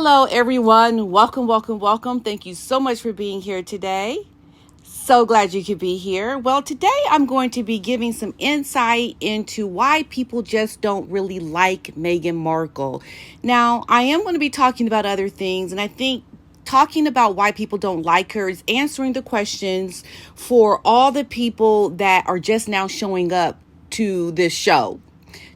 Hello, everyone. Welcome. Thank you so much for being here today. So glad you could be here. Well, today I'm going to be giving some insight into why people just don't really like Meghan Markle. Now, I am going to be talking about other things, and I think talking about why people don't like her is answering the questions for all the people that are just now showing up to this show.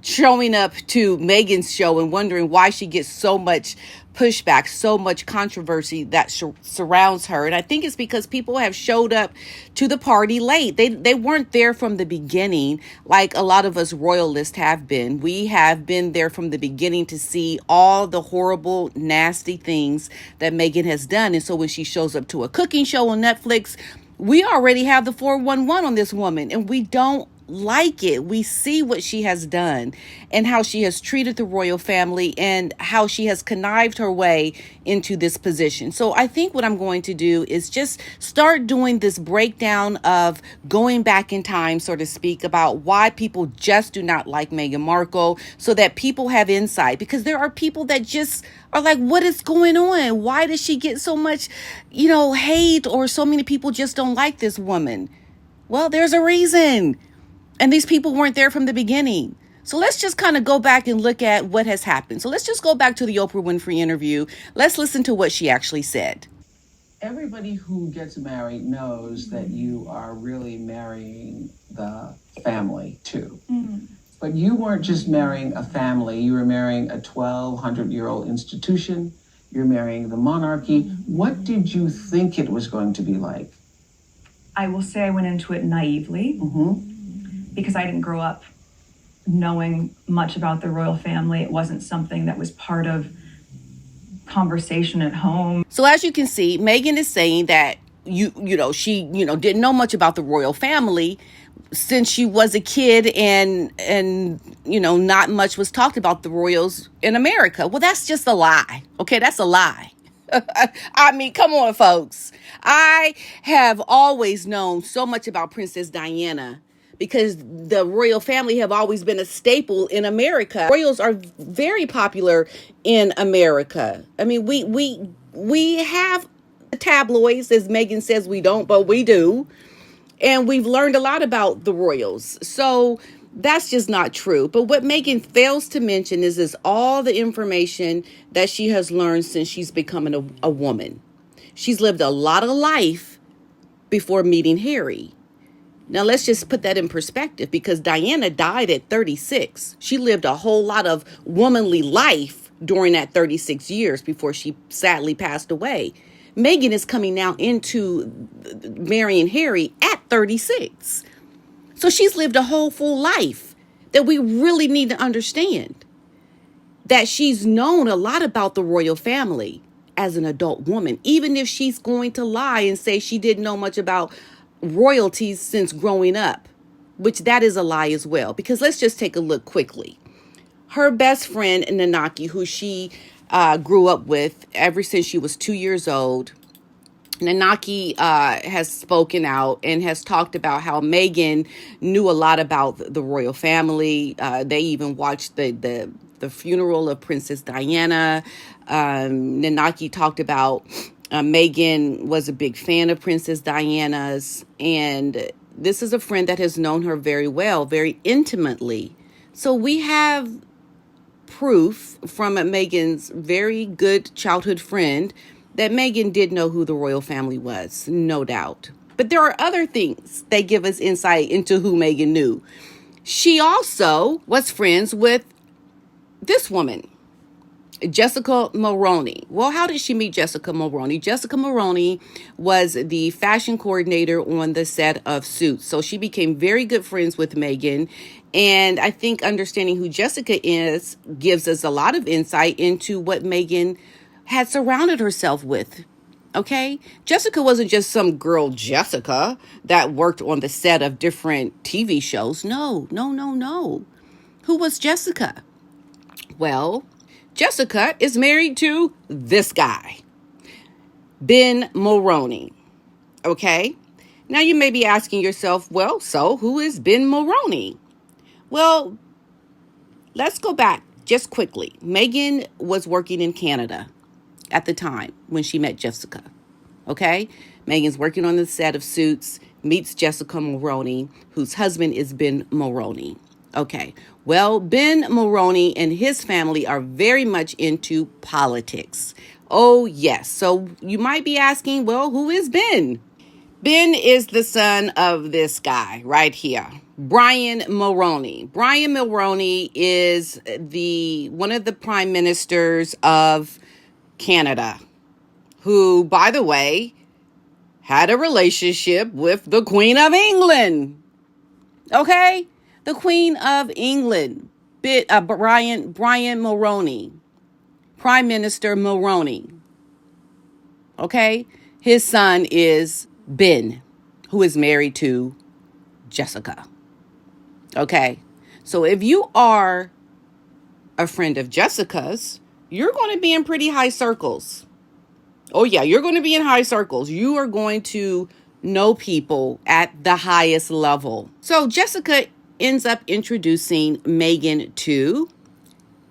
Showing up to Meghan's show and wondering why she gets so much pushback, so much controversy that surrounds her. And I think it's because people have showed up to the party late. They weren't there from the beginning like a lot of us royalists have been. We have been there from the beginning to see all the horrible, nasty things that Meghan has done. And so when she shows up to a cooking show on Netflix, we already have the 411 on this woman, and we don't like it. We see what she has done and how she has treated the royal family and how she has connived her way into this position. So I think what I'm going to do is just start doing this breakdown of going back in time, so to speak, about why people just do not like Meghan Markle, so that people have insight, because there are people that just are like, what is going on? Why does she get so much, hate, or so many people just don't like this woman? Well, there's a reason. And these people weren't there from the beginning. So let's just kind of go back and look at what has happened. So let's just go back to the Oprah Winfrey interview. Let's listen to what she actually said. Everybody who gets married knows that you are really marrying the family too. Mm-hmm. But you weren't just marrying a family. You were marrying a 1,200-year-old institution. You're marrying the monarchy. What did you think it was going to be like? I will say I went into it naively. Mm-hmm. Because I didn't grow up knowing much about the royal family. It wasn't something that was part of conversation at home. So as you can see, Meghan is saying that she didn't know much about the royal family since she was a kid, and not much was talked about the royals in America. Well, that's just a lie. Okay, that's a lie. I mean, come on, folks. I have always known so much about Princess Diana, because the royal family have always been a staple in America. Royals are very popular in America. I mean, we have tabloids, as Meghan says we don't, but we do. And we've learned a lot about the royals. So that's just not true. But what Meghan fails to mention is all the information that she has learned since she's becoming a woman. She's lived a lot of life before meeting Harry. Now, let's just put that in perspective, because Diana died at 36. She lived a whole lot of womanly life during that 36 years before she sadly passed away. Meghan is coming now into marrying Harry at 36. So she's lived a whole full life that we really need to understand. That she's known a lot about the royal family as an adult woman, even if she's going to lie and say she didn't know much about royalties since growing up, which that is a lie as well. Because let's just take a look quickly. Her best friend, Nanaki, who she grew up with ever since she was 2 years old, Nanaki has spoken out and has talked about how Meghan knew a lot about the royal family. They even watched the funeral of Princess Diana. Nanaki talked about Meghan was a big fan of Princess Diana's, and this is a friend that has known her very well, very intimately. So we have proof from Meghan's very good childhood friend that Meghan did know who the royal family was, no doubt. But there are other things that give us insight into who Meghan knew. She also was friends with this woman, Jessica Mulroney. Well, how did she meet Jessica Mulroney? Jessica Mulroney was the fashion coordinator on the set of Suits. So she became very good friends with Meghan. And I think understanding who Jessica is gives us a lot of insight into what Meghan had surrounded herself with. Okay? Jessica wasn't just some girl Jessica that worked on the set of different TV shows. No. Who was Jessica? Well, Jessica is married to this guy, Ben Mulroney. Okay? Now you may be asking yourself, well, so who is Ben Mulroney? Well, let's go back just quickly. Meghan was working in Canada. at the time when she met Jessica. Okay? Meghan's working on the set of Suits, meets Jessica Mulroney, whose husband is Ben Mulroney. Okay. Well, Ben Mulroney and his family are very much into politics. Oh, yes. So you might be asking, well, who is Ben? Ben is the son of this guy right here, Brian Mulroney. Brian Mulroney is one of the prime ministers of Canada, who, by the way, had a relationship with the Queen of England. Okay? The Queen of England, Brian Mulroney, Prime Minister Mulroney. Okay? His son is Ben, who is married to Jessica. Okay? So if you are a friend of Jessica's, you're going to be in pretty high circles. Oh, yeah, you're going to be in high circles. You are going to know people at the highest level. So Jessica ends up introducing Meghan to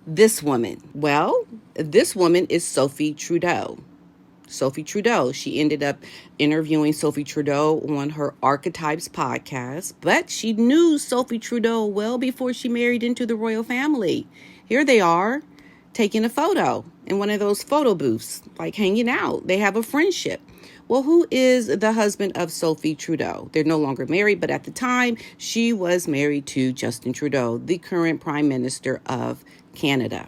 this woman. Well, this woman is Sophie Trudeau. Sophie Trudeau. She ended up interviewing Sophie Trudeau on her Archetypes podcast, but she knew Sophie Trudeau well before she married into the royal family. Here they are taking a photo in one of those photo booths, like hanging out. They have a friendship. Well, who is the husband of Sophie Trudeau? They're no longer married, but at the time, she was married to Justin Trudeau, the current Prime Minister of Canada.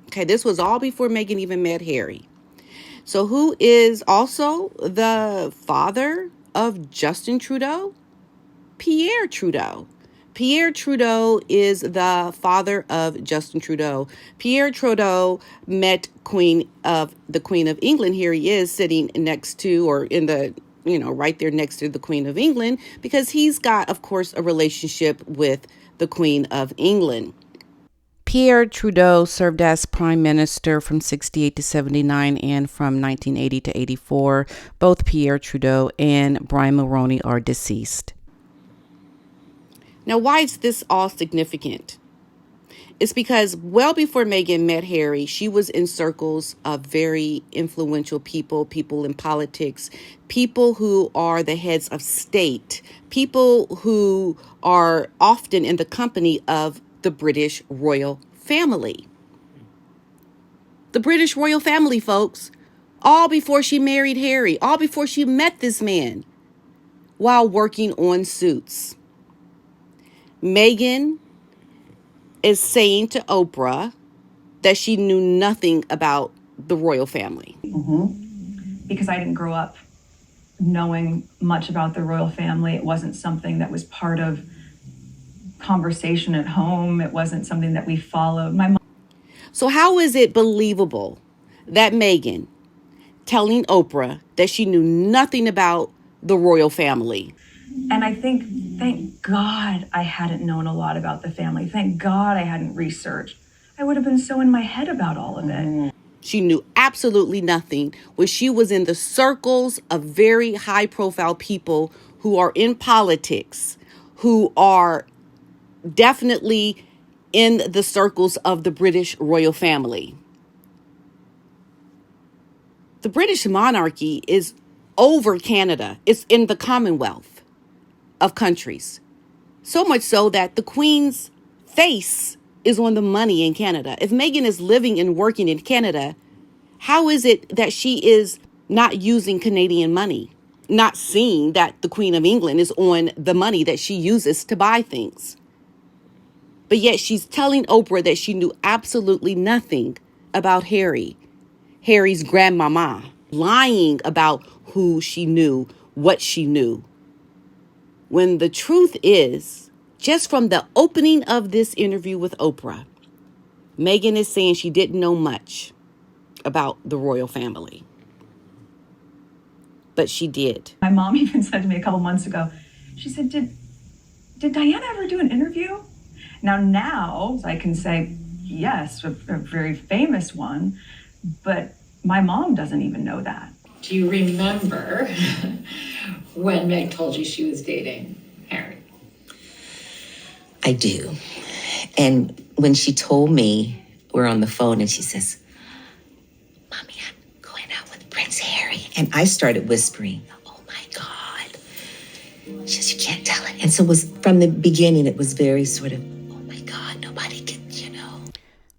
Okay, this was all before Meghan even met Harry. So who is also the father of Justin Trudeau? Pierre Trudeau. Pierre Trudeau is the father of Justin Trudeau. Pierre Trudeau met the Queen of England. Here he is sitting next to, or in the, right there next to the Queen of England, because he's got, of course, a relationship with the Queen of England. Pierre Trudeau served as prime minister from 68 to 79 and from 1980 to 84. Both Pierre Trudeau and Brian Mulroney are deceased. Now, why is this all significant? It's because well before Meghan met Harry, she was in circles of very influential people in politics, people who are the heads of state, people who are often in the company of the British royal family. The British royal family, folks, all before she married Harry, all before she met this man while working on Suits. Meghan is saying to Oprah that she knew nothing about the royal family. Mm-hmm. Because I didn't grow up knowing much about the royal family. It wasn't something that was part of conversation at home. It wasn't something that we followed. So how is it believable that Meghan telling Oprah that she knew nothing about the royal family? And I think, thank God I hadn't known a lot about the family. Thank God I hadn't researched. I would have been so in my head about all of it. She knew absolutely nothing when she was in the circles of very high-profile people who are in politics, who are definitely in the circles of the British royal family. The British monarchy is over Canada. It's in the Commonwealth of countries. So much so that the Queen's face is on the money in Canada. If Meghan is living and working in Canada, how is it that she is not using Canadian money, not seeing that the Queen of England is on the money that she uses to buy things? But yet she's telling Oprah that she knew absolutely nothing about Harry's grandmama, lying about who she knew, what she knew. When the truth is, just from the opening of this interview with Oprah, Meghan is saying she didn't know much about the royal family. But she did. My mom even said to me a couple months ago, she said, did Diana ever do an interview? Now I can say, yes, a very famous one, but my mom doesn't even know that. Do you remember when Meg told you she was dating Harry? I do. And when she told me, we're on the phone and she says, Mommy, I'm going out with Prince Harry. And I started whispering, oh my God. She says, you can't tell it. And so it was from the beginning, it was very sort of, oh my God, nobody can, you know.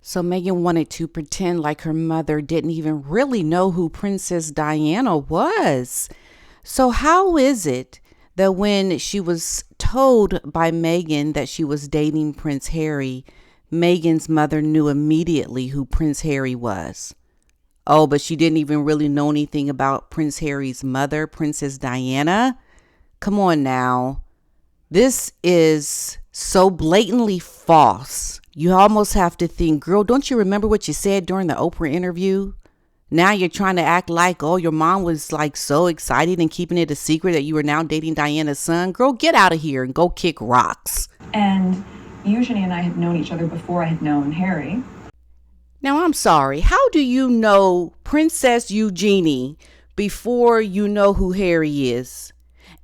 So Meghan wanted to pretend like her mother didn't even really know who Princess Diana was. So how is it that when she was told by Meghan that she was dating Prince Harry, Meghan's mother knew immediately who Prince Harry was? Oh, but she didn't even really know anything about Prince Harry's mother, Princess Diana? Come on now. This is so blatantly false. You almost have to think, girl, don't you remember what you said during the Oprah interview? Now you're trying to act like, oh, your mom was like so excited and keeping it a secret that you were now dating Diana's son. Girl, get out of here and go kick rocks. And Eugenie and I had known each other before I had known Harry. Now, I'm sorry. How do you know Princess Eugenie before you know who Harry is?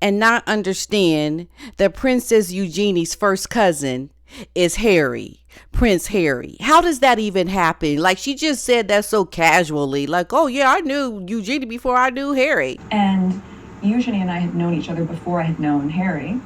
And not understand that Princess Eugenie's first cousin is Harry, Prince Harry. How does that even happen? Like, she just said that so casually, like, oh yeah, I knew Eugenie before I knew Harry. And Eugenie and I had known each other before I had known Harry.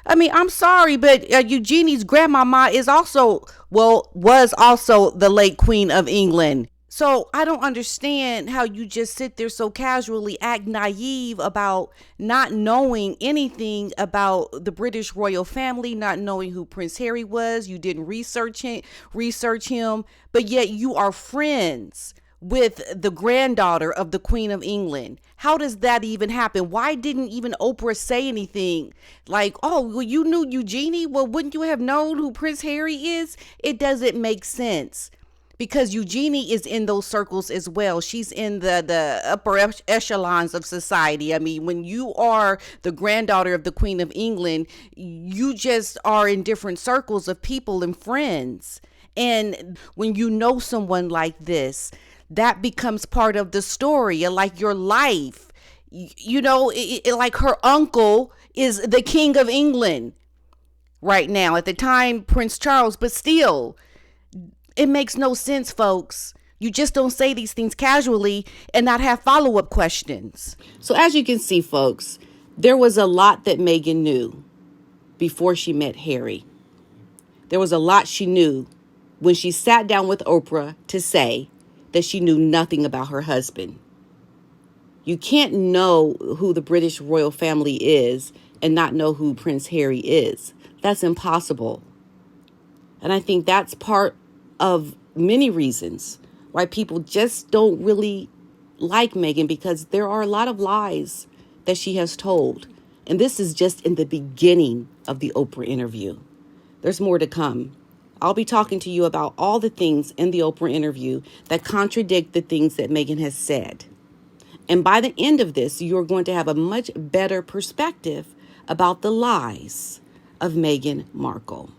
I mean, I'm sorry, but Eugenie's grandmama is also, was also the late Queen of England. So I don't understand how you just sit there so casually, act naive about not knowing anything about the British royal family, not knowing who Prince Harry was. You didn't research him, but yet you are friends with the granddaughter of the Queen of England. How does that even happen? Why didn't even Oprah say anything? Like, oh, well, you knew Eugenie? Well, wouldn't you have known who Prince Harry is? It doesn't make sense. Because Eugenie is in those circles as well. She's in the upper echelons of society. I mean, when you are the granddaughter of the Queen of England, you just are in different circles of people and friends. And when you know someone like this, that becomes part of the story, like your life. You know, like her uncle is the King of England right now. At the time, Prince Charles, but still, it makes no sense, folks. You just don't say these things casually and not have follow-up questions. So as you can see, folks, there was a lot that Meghan knew before she met Harry. There was a lot she knew when she sat down with Oprah to say that she knew nothing about her husband. You can't know who the British royal family is and not know who Prince Harry is. That's impossible. And I think that's part of many reasons why people just don't really like Meghan, because there are a lot of lies that she has told. And this is just in the beginning of the Oprah interview. There's more to come. I'll be talking to you about all the things in the Oprah interview that contradict the things that Meghan has said. And by the end of this, you're going to have a much better perspective about the lies of Meghan Markle.